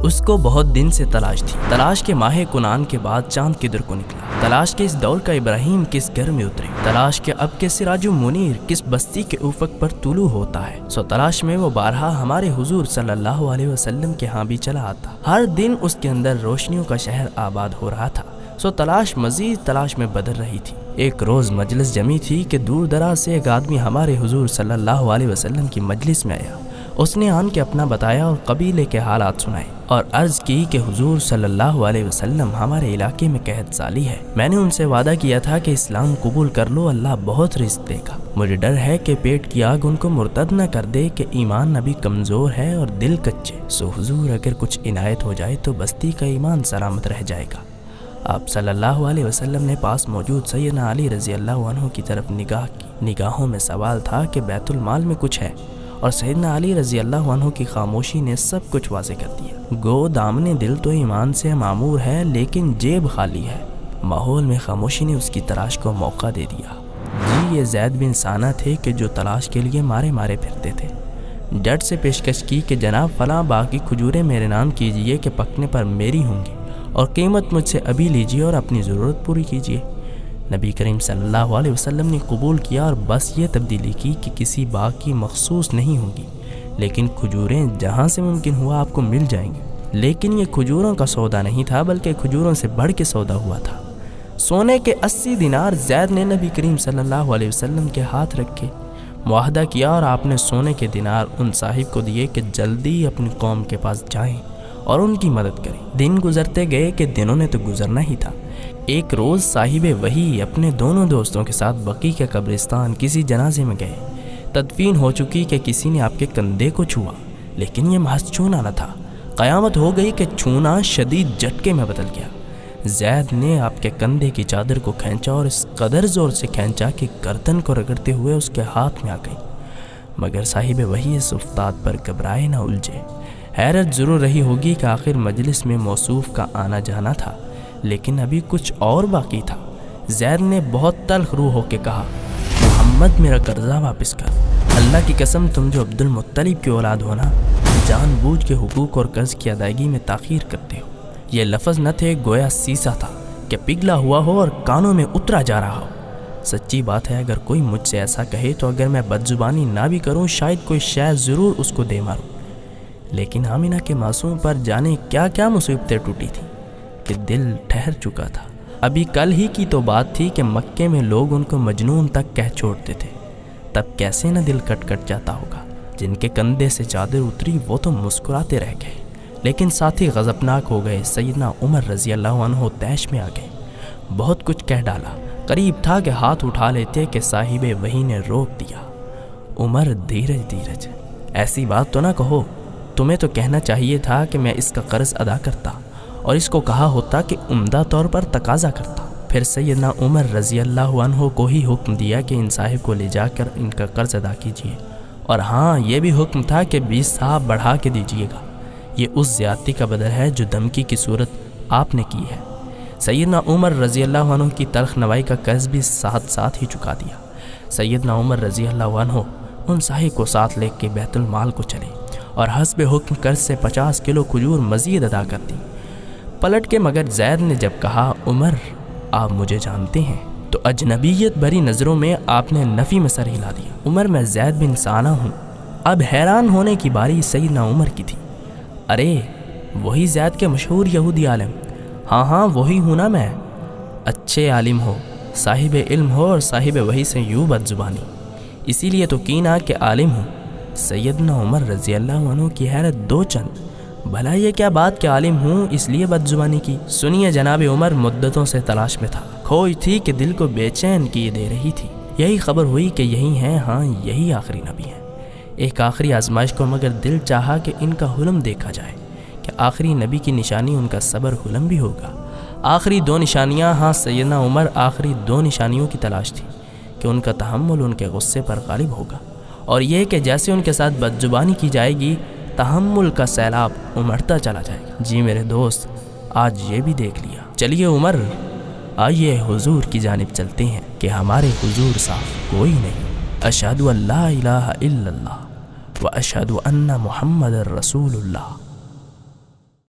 اس کو بہت دن سے تلاش تھی۔ تلاش کے ماہ کنان کے بعد چاند کدھر کو نکلا، تلاش کے اس دور کا ابراہیم کس گھر میں اترے، تلاش کے اب کے سراج منیر کس بستی کے افق پر طلوع ہوتا ہے۔ سو تلاش میں وہ بارہا ہمارے حضور صلی اللہ علیہ وسلم کے ہاں بھی چلا آتا، ہر دن اس کے اندر روشنیوں کا شہر آباد ہو رہا تھا۔ سو تلاش مزید تلاش میں بدل رہی تھی۔ ایک روز مجلس جمی تھی کہ دور دراز سے ایک آدمی ہمارے حضور صلی اللہ علیہ وسلم کی مجلس میں آیا۔ اس نے آن کے اپنا بتایا اور قبیلے کے حالات سنائے اور عرض کی کہ حضور صلی اللہ علیہ وسلم ہمارے علاقے میں قحط سالی ہے، میں نے ان سے وعدہ کیا تھا کہ اسلام قبول کر لو، اللہ بہت رزق دے گا، مجھے ڈر ہے کہ پیٹ کی آگ ان کو مرتد نہ کر دے کہ ایمان ابھی کمزور ہے اور دل کچے، سو حضور اگر کچھ عنایت ہو جائے تو بستی کا ایمان سلامت رہ جائے گا۔ آپ صلی اللہ علیہ وسلم نے پاس موجود سیدنا علی رضی اللہ عنہ کی طرف نگاہ کی، نگاہوں میں سوال تھا کہ بیت المال میں کچھ ہے، اور سیدنا علی رضی اللہ عنہ کی خاموشی نے سب کچھ واضح کر دیا۔ گو دامن دل تو ایمان سے معمور ہے لیکن جیب خالی ہے۔ ماحول میں خاموشی نے اس کی تلاش کو موقع دے دیا۔ جی یہ زید بن ثانہ تھے کہ جو تلاش کے لیے مارے مارے پھرتے تھے۔ جٹ سے پیشکش کی کہ جناب فلاں باغ کی کھجوریں میرے نام کیجئے کہ پکنے پر میری ہوں گی، اور قیمت مجھ سے ابھی لیجئے اور اپنی ضرورت پوری کیجئے۔ نبی کریم صلی اللہ علیہ وسلم نے قبول کیا اور بس یہ تبدیلی کی کہ کسی باغ کی مخصوص نہیں ہوں گی، لیکن کھجوریں جہاں سے ممکن ہوا آپ کو مل جائیں گی۔ لیکن یہ کھجوروں کا سودا نہیں تھا بلکہ کھجوروں سے بڑھ کے سودا ہوا تھا۔ سونے کے 80 دینار زید نے نبی کریم صلی اللہ علیہ وسلم کے ہاتھ رکھے، معاہدہ کیا اور آپ نے سونے کے دینار ان صاحب کو دیے کہ جلدی اپنی قوم کے پاس جائیں اور ان کی مدد کریں۔ دن گزرتے گئے کہ دنوں نے تو گزرنا ہی تھا۔ ایک روز صاحب وحی اپنے دونوں دوستوں کے ساتھ بقیع کے قبرستان کسی جنازے میں گئے۔ تدفین ہو چکی کہ کسی نے آپ کے کندھے کو چھوا، لیکن یہ محض چھونا نہ تھا، قیامت ہو گئی کہ چھونا شدید جھٹکے میں بدل گیا۔ زید نے آپ کے کندھے کی چادر کو کھینچا اور اس قدر زور سے کھینچا کہ گردن کو رگڑتے ہوئے اس کے ہاتھ میں آ گئی، مگر صاحب وحی اس افتاد پر گھبرائے نہ الجھے۔ حیرت ضرور رہی ہوگی کہ آخر مجلس میں موصوف کا آنا جانا تھا، لیکن ابھی کچھ اور باقی تھا۔ زید نے بہت تلخ روح ہو کے کہا، محمد میرا قرضہ واپس کر، اللہ کی قسم تم جو عبد المطلب کی اولاد ہو نا، جان بوجھ کے حقوق اور قرض کی ادائیگی میں تاخیر کرتے ہو۔ یہ لفظ نہ تھے گویا سیسا تھا کہ پگھلا ہوا ہو اور کانوں میں اترا جا رہا ہو۔ سچی بات ہے اگر کوئی مجھ سے ایسا کہے تو اگر میں بدزبانی نہ بھی کروں شاید کوئی شے ضرور اس کو دے ماروں، لیکن آمینہ کے معصوم پر جانے کیا کیا مصیبتیں ٹوٹی تھیں کہ دل ٹھہر چکا تھا۔ ابھی کل ہی کی تو بات تھی کہ مکے میں لوگ ان کو مجنون تک کہہ چھوڑتے تھے، تب کیسے نہ دل کٹ کٹ جاتا ہوگا۔ جن کے کندھے سے چادر اتری وہ تو مسکراتے رہ گئے، لیکن ساتھ ہی غضبناک ہو گئے۔ سیدنا عمر رضی اللہ عنہ طیش میں آ گئے، بہت کچھ کہہ ڈالا، قریب تھا کہ ہاتھ اٹھا لیتے کہ صاحب وحی نے روک دیا۔ عمر دھیرج ایسی بات تو نہ کہو، تمہیں تو کہنا چاہیے تھا کہ میں اس کا قرض ادا کرتا، اور اس کو کہا ہوتا کہ عمدہ طور پر تقاضا کرتا۔ پھر سیدنا عمر رضی اللہ عنہ کو ہی حکم دیا کہ ان صاحب کو لے جا کر ان کا قرض ادا کیجیے، اور ہاں یہ بھی حکم تھا کہ 20 صاحب بڑھا کے دیجیے گا، یہ اس زیادتی کا بدل ہے جو دھمکی کی صورت آپ نے کی ہے۔ سیدنا عمر رضی اللہ عنہ کی تلخ نوائی کا قرض بھی ساتھ ساتھ ہی چکا دیا۔ سیدنا عمر رضی اللہ عنہ ان صاحب کو ساتھ لے کے بیت المال کو چلے اور حسب حکم قرض سے 50 کلو کھجور مزید ادا کر دی۔ پلٹ کے مگر زید نے جب کہا عمر آپ مجھے جانتے ہیں، تو اجنبیت بھری نظروں میں آپ نے نفی میں سر ہلا دیا۔ عمر میں زید بن ثانہ ہوں۔ اب حیران ہونے کی باری سیدنا عمر کی تھی۔ ارے وہی زید کے مشہور یہودی عالم؟ ہاں وہی ہوں نا میں۔ اچھے عالم ہو، صاحب علم ہو اور صاحب وحی سے یوں بد زبانی، اسی لیے تو کینا کہ عالم ہوں۔ سیدنا عمر رضی اللہ عنہ کی حیرت دو چند، بھلا یہ کیا بات کہ عالم ہوں اس لیے بد زبانی کی؟ سنیے جناب عمر مدتوں سے تلاش میں تھا، کھوج تھی کہ دل کو بے چین کیے دے رہی تھی، یہی خبر ہوئی کہ یہی ہیں، ہاں یہی آخری نبی ہیں۔ ایک آخری آزمائش کو مگر دل چاہا کہ ان کا حلم دیکھا جائے کہ آخری نبی کی نشانی ان کا صبر حلم بھی ہوگا۔ آخری 2 نشانیاں، ہاں سیدنا عمر آخری 2 نشانیوں کی تلاش تھی کہ ان کا تحمل ان کے غصے پر غالب ہوگا، اور یہ کہ جیسے ان کے ساتھ بدزبانی کی جائے گی تحمل کا سیلاب امڑتا چلا جائے گا۔ جی میرے دوست آج یہ بھی دیکھ لیا۔ چلیے عمر آئیے حضور کی جانب چلتے ہیں کہ ہمارے حضور صاحب کوئی نہیں۔ اشہد ان لا الہ الا اللہ و اشہد ان محمد رسول اللہ۔